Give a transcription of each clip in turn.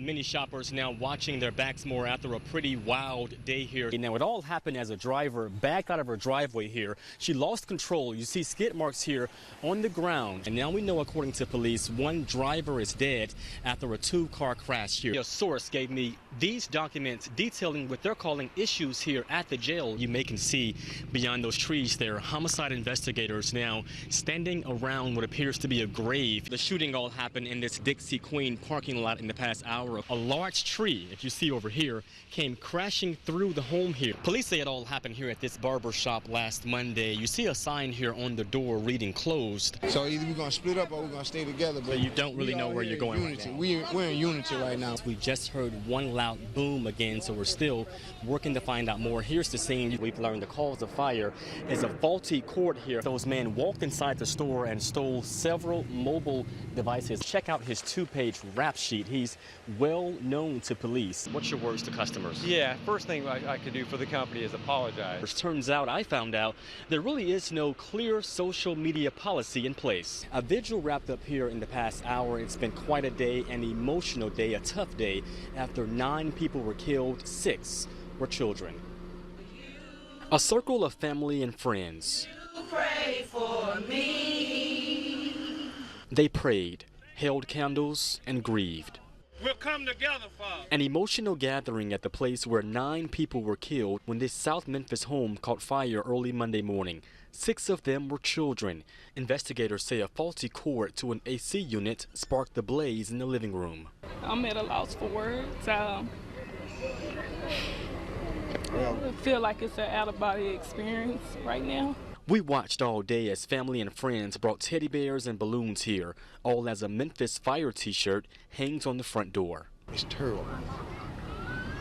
Many shoppers now watching their backs more after a pretty wild day here. Now, it all happened as a driver backed out of her driveway here. She lost control. You see skid marks here on the ground. And now we know, according to police, one driver is dead after a two-car crash here. A source gave me these documents detailing what they're calling issues here at the jail. You may can see beyond those trees there, homicide investigators now standing around what appears to be a grave. The shooting all happened in this Dixie Queen parking lot in the past hour. A large tree, if you see over here, came crashing through the home here. Police say it all happened here at this barber shop last Monday. You see a sign here on the door reading closed. So either we're going to split up or we're going to stay together. But you don't really know where you're going right now. We're in unity right now. We just heard one loud boom again, so we're still working to find out more. Here's the scene. We've learned the cause of fire is a faulty cord here. Those men walked inside the store and stole several mobile devices. Check out his two-page rap sheet. He's well known to police. What's your words to customers? Yeah, first thing I could do for the company is apologize. It turns out, I found out, there really is no clear social media policy in place. A vigil wrapped up here in the past hour. It's been quite a day, an emotional day, a tough day. After 9 people were killed, 6 were children. A circle of family and friends. You pray for me. They prayed, held candles, and grieved. We'll come together, Father. An emotional gathering at the place where 9 people were killed when this South Memphis home caught fire early Monday morning. 6 of them were children. Investigators say a faulty cord to an AC unit sparked the blaze in the living room. I'm at a loss for words. I feel like it's an out-of-body experience right now. We watched all day as family and friends brought teddy bears and balloons here, all as a Memphis Fire t-shirt hangs on the front door. It's terrible.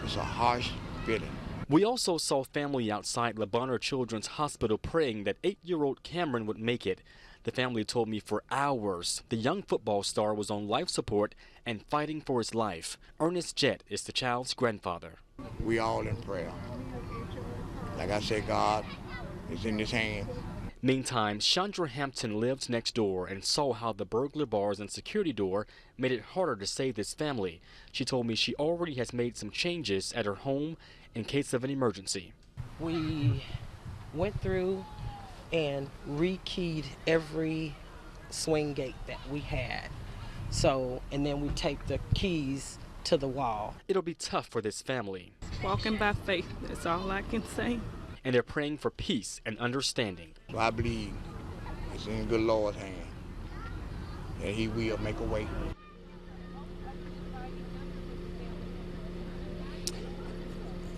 It's a harsh feeling. We also saw family outside Le Bonheur Children's Hospital praying that 8-year-old Cameron would make it. The family told me for hours the young football star was on life support and fighting for his life. Ernest Jett is the child's grandfather. We all in prayer. Like I said, God is in his hand. Meantime, Chandra Hampton lives next door and saw how the burglar bars and security door made it harder to save this family. She told me she already has made some changes at her home in case of an emergency. We went through and rekeyed every swing gate that we had. And then we taped the keys to the wall. It'll be tough for this family. Walking by faith, that's all I can say. And they're praying for peace and understanding. So I believe it's in the good Lord's hand, and he will make a way.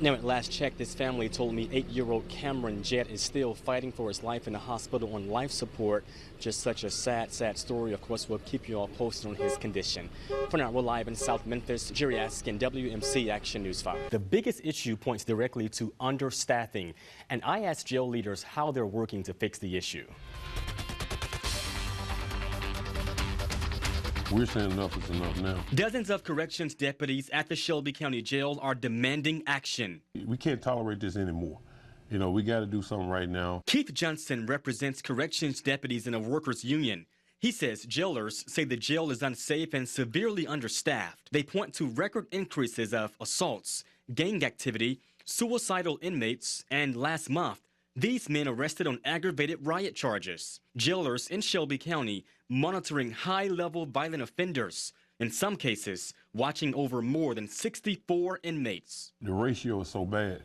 Now, at last check, this family told me 8-year-old Cameron Jett is still fighting for his life in the hospital on life support. Just such a sad, sad story. Of course, we'll keep you all posted on his condition. For now, we're live in South Memphis. Jerry Askin, WMC Action News 5. The biggest issue points directly to understaffing, and I asked jail leaders how they're working to fix the issue. We're saying enough is enough now. Dozens of corrections deputies at the Shelby County Jail are demanding action. We can't tolerate this anymore. You know, we got to do something right now. Keith Johnson represents corrections deputies in a workers' union. He says jailers say the jail is unsafe and severely understaffed. They point to record increases of assaults, gang activity, suicidal inmates, and last month, these men arrested on aggravated riot charges. Jailers in Shelby County monitoring high-level violent offenders, in some cases watching over more than 64 inmates. The ratio is so bad.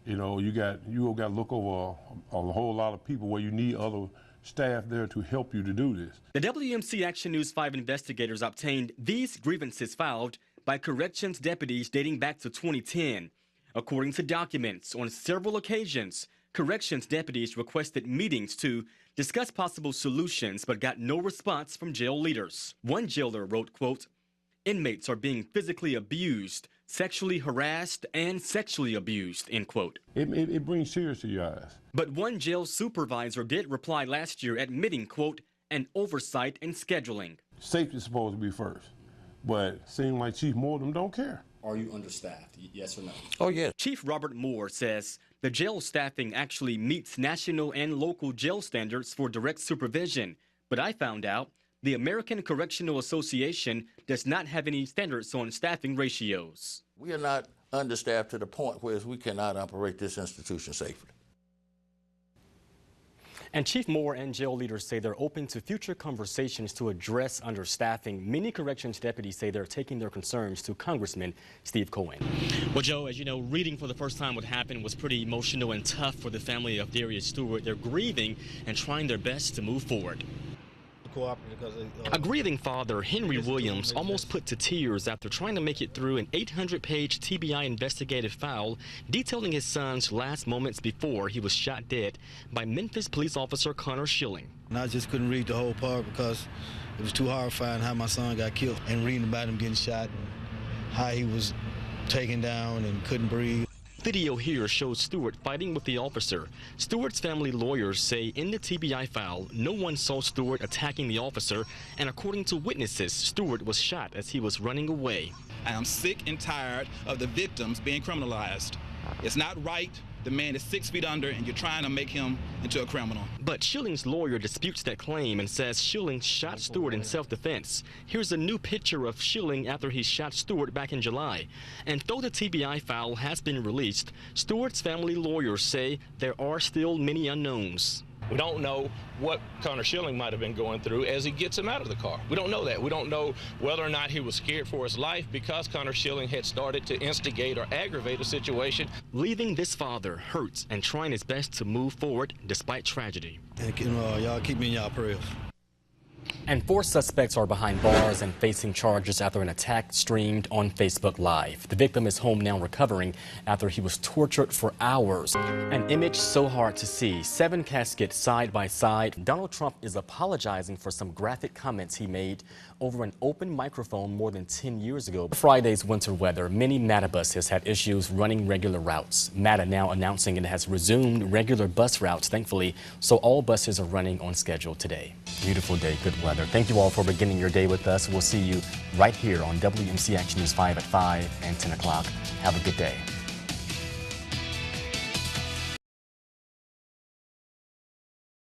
You know, you got to look over a whole lot of people where you need other staff there to help you to do this. The WMC Action News 5 investigators obtained these grievances filed by corrections deputies dating back to 2010. According to documents, on several occasions, corrections deputies requested meetings to discuss possible solutions but got no response from jail leaders. One jailer wrote, quote, "Inmates are being physically abused, sexually harassed, and sexually abused," end quote. It brings tears to your eyes. But one jail supervisor did reply last year admitting, quote, "an oversight in scheduling." Safety is supposed to be first, but it seems like Chief Mortem don't care. Are you understaffed, yes or no? Oh, yeah. Chief Robert Moore says the jail staffing actually meets national and local jail standards for direct supervision. But I found out The American Correctional Association does not have any standards on staffing ratios. We are not understaffed to the point where we cannot operate this institution safely. And Chief Moore and jail leaders say they're open to future conversations to address understaffing. Many corrections deputies say they're taking their concerns to Congressman Steve Cohen. Well, Joe, as you know, reading for the first time what happened was pretty emotional and tough for the family of Darius Stewart. They're grieving and trying their best to move forward. A grieving father, Henry Williams, almost put to tears after trying to make it through an 800-page TBI investigative file detailing his son's last moments before he was shot dead by Memphis police officer Connor Schilling. And I just couldn't read the whole part because it was too horrifying how my son got killed, and reading about him getting shot and how he was taken down and couldn't breathe. Video here shows Stewart fighting with the officer. Stewart's family lawyers say in the TBI file, no one saw Stewart attacking the officer, and according to witnesses, Stewart was shot as he was running away. I am sick and tired of the victims being criminalized. It's not right. The man is 6 feet under, and you're trying to make him into a criminal. But Schilling's lawyer disputes that claim and says Schilling shot Stewart in self-defense. Here's a new picture of Schilling after he shot Stewart back in July. And though the TBI file has been released, Stewart's family lawyers say there are still many unknowns. We don't know what Connor Schilling might have been going through as he gets him out of the car. We don't know that. We don't know whether or not he was scared for his life because Connor Schilling had started to instigate or aggravate a situation. Leaving this father hurts and trying his best to move forward despite tragedy. Y'all keep me in y'all prayers. And 4 suspects are behind bars and facing charges after an attack streamed on Facebook Live. The victim is home now recovering after he was tortured for hours. An image so hard to see. 7 caskets side by side. Donald Trump is apologizing for some graphic comments he made over an open microphone more than 10 years ago. Friday's winter weather, many MATA buses had issues running regular routes. MATA now announcing it has resumed regular bus routes, thankfully, so all buses are running on schedule today. Beautiful day, good weather. Thank you all for beginning your day with us. We'll see you right here on WMC Action News 5 at 5 and 10 o'clock. Have a good day.